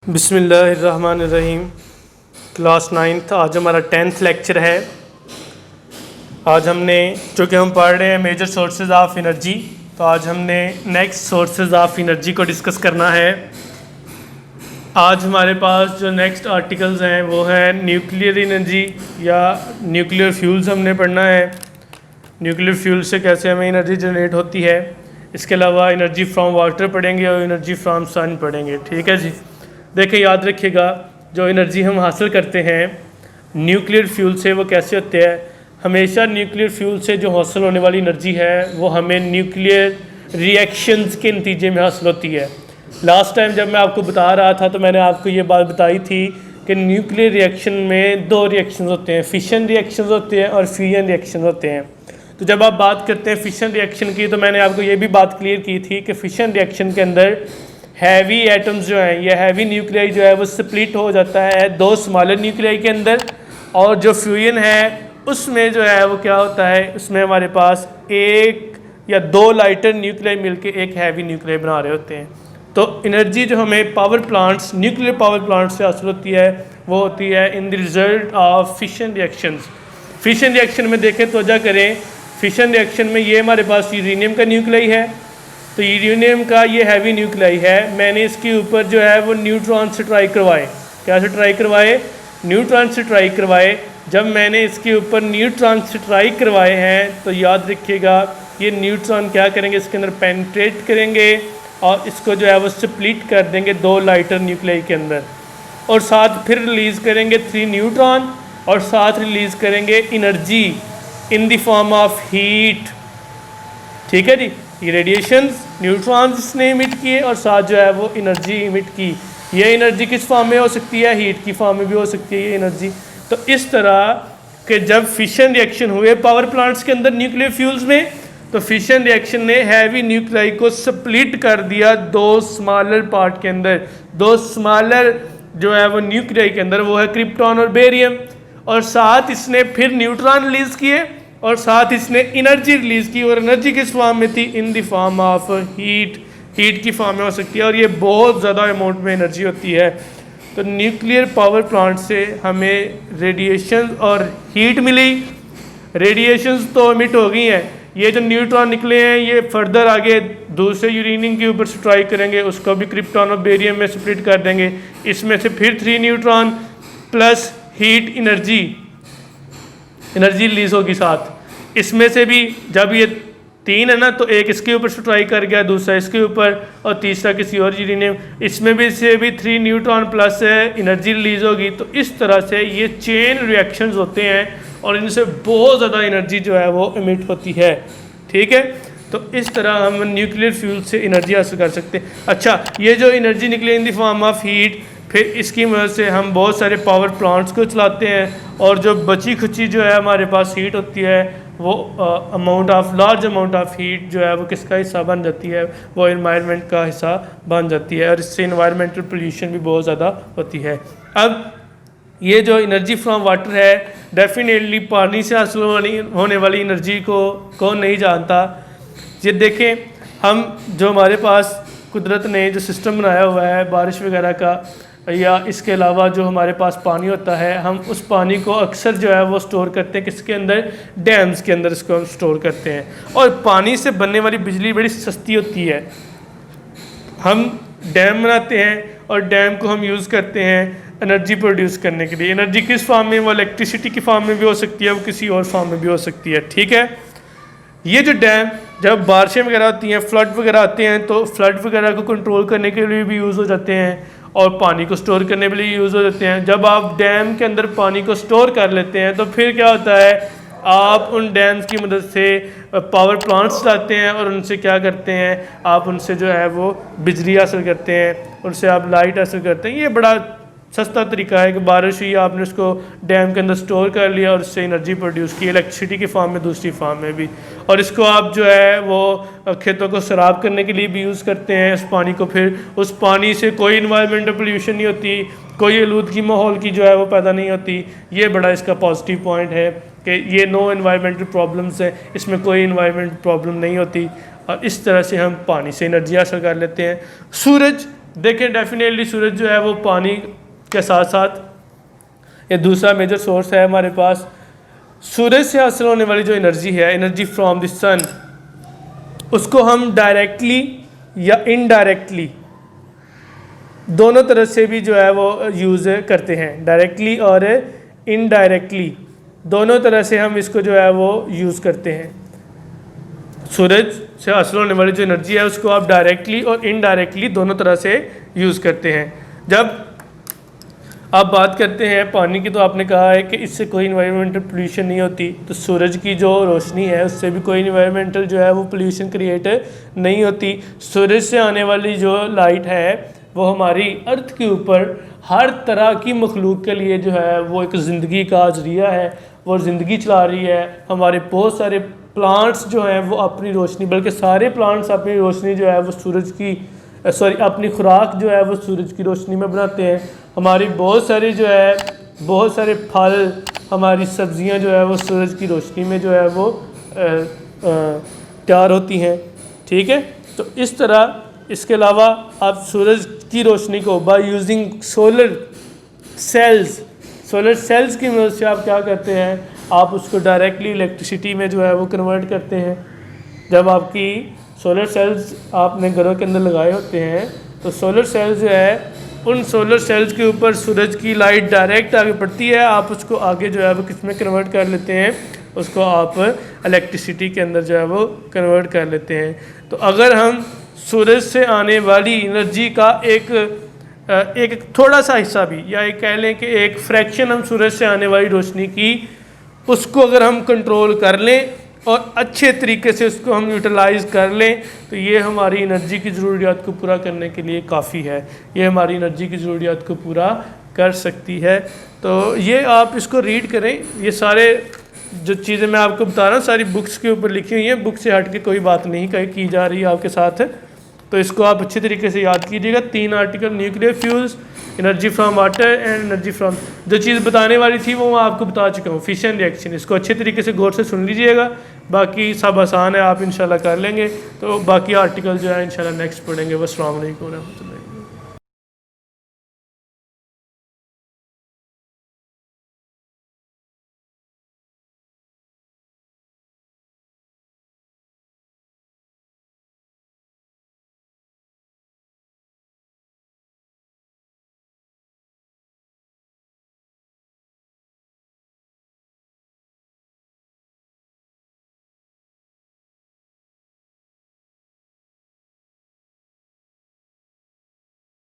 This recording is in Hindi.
बिस्मिल्लाहिर्रहमानिर्रहीम। क्लास 9th आज हमारा 10th लेक्चर है। आज हमने चूँकि हम पढ़ रहे हैं मेजर सोर्सेज ऑफ एनर्जी, तो आज हमने नेक्स्ट सोर्सेज ऑफ एनर्जी को डिस्कस करना है। आज हमारे पास जो नेक्स्ट आर्टिकल्स हैं वो है न्यूक्लियर एनर्जी या न्यूक्लियर फ्यूल्स हमने पढ़ना है। न्यूक्लियर फ्यूल से कैसे हमें एनर्जी जनरेट होती है। इसके अलावा एनर्जी फ्रॉम वाटर पढ़ेंगे और एनर्जी फ्रॉम सन पढ़ेंगे। ठीक है जी। देखिए, याद रखिएगा, जो एनर्जी हम हासिल करते हैं न्यूक्लियर फ्यूल से वो कैसे होते हैं। हमेशा न्यूक्लियर फ्यूल से जो हासिल होने वाली एनर्जी है वो हमें न्यूक्लियर रिएक्शंस के नतीजे में हासिल होती है। लास्ट टाइम जब मैं आपको बता रहा था तो मैंने आपको ये बात बताई थी कि न्यूक्लियर रिएक्शन में दो रिएक्शंस होते हैं, फिशन रिएक्शंस होते हैं और फ्यूजन रिएक्शंस होते हैं। तो जब आप बात करते हैं फिशन रिएक्शन की, तो मैंने आपको ये भी बात क्लियर की थी कि फिशन रिएक्शन के अंदर हैवी एटम्स जो हैं, ये हैवी न्यूक्लियाई जो है वो स्प्लिट हो जाता है दो स्मॉलर न्यूक्लियाई के अंदर, और जो फ्यूजन है उसमें जो है वो क्या होता है, उसमें हमारे पास एक या दो लाइटर न्यूक्लियाई मिलके एक हैवी न्यूक्लियाई बना रहे होते हैं। तो एनर्जी जो हमें power plants, nuclear power plants से हासिल होती है वो होती है in the result of fission reactions. Fission reaction में देखें तो करें, फिशन रिएक्शन में ये हमारे पास यूरेनियम का न्यूक्लियाई है, तो यूरेनियम का ये हैवी न्यूक्लियाई है। मैंने इसके ऊपर जो है वो न्यूट्रॉन से ट्राई करवाए। क्या से ट्राई करवाए? न्यूट्रॉन से ट्राई करवाए। जब मैंने इसके ऊपर न्यूट्रॉन से ट्राई करवाए हैं तो याद रखिएगा, ये न्यूट्रॉन क्या करेंगे, इसके अंदर पेनिट्रेट करेंगे और इसको जो है वो स्प्लिट कर देंगे दो लाइटर न्यूक्लियाई के अंदर, और साथ फिर रिलीज़ करेंगे 3 न्यूट्रॉन, और साथ रिलीज़ करेंगे energy in the form of heat. ठीक है जी। ये रेडिएशंस न्यूट्रॉन्स इसने इमिट किए और साथ जो है वो एनर्जी इमिट की। ये एनर्जी किस फॉर्म में हो सकती है? हीट की फॉर्म में भी हो सकती है ये एनर्जी। तो इस तरह के जब फिशन रिएक्शन हुए पावर प्लांट्स के अंदर न्यूक्लियर फ्यूल्स में, तो फिशन रिएक्शन ने हैवी न्यूक्लियाई को स्प्लिट कर दिया दो स्मॉलर पार्ट के अंदर। दो स्मॉलर जो है वो न्यूक्लियाई के अंदर वो है क्रिप्टॉन और बेरियम, और साथ इसने फिर न्यूट्रॉन रिलीज़ किए और साथ इसने एनर्जी रिलीज़ की। और एनर्जी किस फॉर्म में थी? In the form of heat. Heat की फॉर्म में हो सकती है, और ये बहुत ज़्यादा अमाउंट में एनर्जी होती है। तो न्यूक्लियर पावर प्लांट से हमें रेडिएशन और हीट मिली। रेडिएशंस तो एमिट हो गई हैं, ये जो न्यूट्रॉन निकले हैं ये फर्दर आगे दूसरे यूरेनियम के ऊपर स्ट्राइक करेंगे, उसको भी क्रिप्टॉन और बेरियम में स्प्लिट कर देंगे। इसमें से फिर 3 neutron plus heat energy release होगी साथ। इसमें से भी जब ये 3 है ना, तो एक इसके ऊपर स्ट्राइक कर गया, दूसरा इसके ऊपर, और तीसरा किसी और यूरेनियम, इसमें भी से भी 3 न्यूट्रॉन प्लस एनर्जी रिलीज होगी। तो इस तरह से ये चेन रिएक्शंस होते हैं और इनसे बहुत ज़्यादा एनर्जी जो है वो इमिट होती है। ठीक है। तो इस तरह हम न्यूक्लियर फ्यूल से एनर्जी हासिल कर सकते हैं। अच्छा, ये जो एनर्जी निकले in the form of heat, फिर इसकी मदद से हम बहुत सारे पावर प्लांट्स को चलाते हैं, और जो बची खुची जो है हमारे पास हीट होती है वो लार्ज अमाउंट ऑफ हीट जो है वो किसका हिस्सा बन जाती है? वो एनवायरनमेंट का हिस्सा बन जाती है, और इससे एनवायरनमेंटल पोल्यूशन भी बहुत ज़्यादा होती है। अब ये जो एनर्जी फ्रॉम वाटर है, डेफिनेटली पानी से हासिल होने वाली एनर्जी को कौन नहीं जानता। ये देखें, हम जो हमारे पास कुदरत ने जो सिस्टम बनाया हुआ है बारिश वगैरह का, या इसके अलावा जो हमारे पास पानी होता है, हम उस पानी को अक्सर जो है वो स्टोर करते हैं किसके अंदर? डैम्स के अंदर इसको हम स्टोर करते हैं। और पानी से बनने वाली बिजली बड़ी सस्ती होती है। हम डैम बनाते हैं और डैम को हम यूज़ करते हैं एनर्जी प्रोड्यूस करने के लिए। एनर्जी किस फॉर्म में? वो इलेक्ट्रिसिटी की फॉर्म में भी हो सकती है, वो किसी और फॉर्म में भी हो सकती है। ठीक है। ये जो डैम, जब बारिशें वगैरह होती हैं, फ्लड वगैरह आते हैं, तो फ्लड वगैरह को कंट्रोल करने के लिए भी यूज़ हो जाते हैं, और पानी को स्टोर करने के लिए यूज़ हो जाते हैं। जब आप डैम के अंदर पानी को स्टोर कर लेते हैं तो फिर क्या होता है, आप उन डैम्स की मदद से पावर प्लांट्स चलाते हैं, और उनसे क्या करते हैं, आप उनसे जो है वो बिजली हासिल करते हैं, उनसे आप लाइट हासिल करते हैं। ये बड़ा सस्ता तरीका है कि बारिश हुई, आपने उसको डैम के अंदर स्टोर कर लिया और उससे एनर्जी प्रोड्यूस की, इलेक्ट्रिसिटी की फॉर्म में, दूसरी फॉर्म में भी, और इसको आप जो है वो खेतों को सराब करने के लिए भी यूज़ करते हैं उस पानी को। फिर उस पानी से कोई इन्वायरमेंटल पोल्यूशन नहीं होती, कोई आलूदगी माहौल की जो है वो पैदा नहीं होती। ये बड़ा इसका पॉजिटिव पॉइंट है कि ये नो इन्वायरमेंटल प्रॉब्लम्स है, इसमें कोई इन्वायरमेंटल प्रॉब्लम नहीं होती, और इस तरह से हम पानी से एनर्जी हासिल कर लेते हैं। सूरज देखें डेफिनेटली सूरज जो है वो पानी के साथ साथ ये दूसरा मेजर सोर्स है हमारे पास। सूरज से हासिल होने वाली जो एनर्जी है, एनर्जी फ्रॉम द सन, उसको हम डायरेक्टली या इनडायरेक्टली दोनों तरह से भी जो है वो यूज़ करते हैं। डायरेक्टली और इनडायरेक्टली दोनों तरह से हम इसको जो है वो यूज़ करते हैं। सूरज से हासिल होने वाली जो एनर्जी है उसको आप डायरेक्टली और इनडायरेक्टली दोनों तरह से यूज़ करते हैं। जब आप बात करते हैं पानी की, तो आपने कहा है कि इससे कोई इन्वायरमेंटल पोल्यूशन नहीं होती, तो सूरज की जो रोशनी है उससे भी कोई इन्वायरमेंटल जो है वो पोल्यूशन क्रिएट नहीं होती। सूरज से आने वाली जो लाइट है वो हमारी अर्थ के ऊपर हर तरह की मखलूक के लिए जो है वो एक ज़िंदगी का ज़रिया है, वो ज़िंदगी चला रही है। हमारे बहुत सारे प्लांट्स जो हैं वो अपनी रोशनी, बल्कि सारे प्लांट्स अपनी रोशनी जो है वो सूरज की अपनी खुराक जो है वो सूरज की रोशनी में बनाते हैं। हमारी बहुत सारी जो है बहुत सारे फल, हमारी सब्जियां जो है वो सूरज की रोशनी में जो है वो तैयार होती हैं। ठीक है, तो इस तरह इसके अलावा आप सूरज की रोशनी को बाय यूजिंग सोलर सेल्स की मदद से आप क्या करते हैं, आप उसको डायरेक्टली इलेक्ट्रिसिटी में जो है वो कन्वर्ट करते हैं। जब आपकी सोलर सेल्स आपने घरों के अंदर लगाए होते हैं तो सोलर सेल्स जो है, उन सोलर सेल्स के ऊपर सूरज की लाइट डायरेक्ट आगे पड़ती है, आप उसको आगे जो है वो किस में कन्वर्ट कर लेते हैं, उसको आप इलेक्ट्रिसिटी के अंदर जो है वो कन्वर्ट कर लेते हैं। तो अगर हम सूरज से आने वाली एनर्जी का एक थोड़ा सा हिस्सा भी, या एक कह लें कि एक फ्रैक्शन हम सूरज से आने वाली रोशनी की उसको अगर हम कंट्रोल कर लें और अच्छे तरीके से उसको हम यूटिलाइज़ कर लें, तो ये हमारी एनर्जी की ज़रूरियात को पूरा करने के लिए काफ़ी है। ये हमारी एनर्जी की ज़रूरियात को पूरा कर सकती है। तो ये आप इसको रीड करें, ये सारे जो चीज़ें मैं आपको बता रहा हूँ सारी बुक्स के ऊपर लिखी हुई हैं, बुक से हट के कोई बात नहीं की जा रही है आपके साथ। तो इसको आप अच्छे तरीके से याद कीजिएगा। 3 article, nuclear fuels, energy from water and energy from, जो चीज़ बताने वाली थी वो मैं आपको बता चुका हूँ, फिशन रिएक्शन। इसको अच्छे तरीके से गौर से सुन लीजिएगा, बाकी सब आसान है, आप इंशाल्लाह कर लेंगे। तो बाकी आर्टिकल जो है इंशाल्लाह नेक्स्ट पढ़ेंगे। अस्सलाम वालेकुम।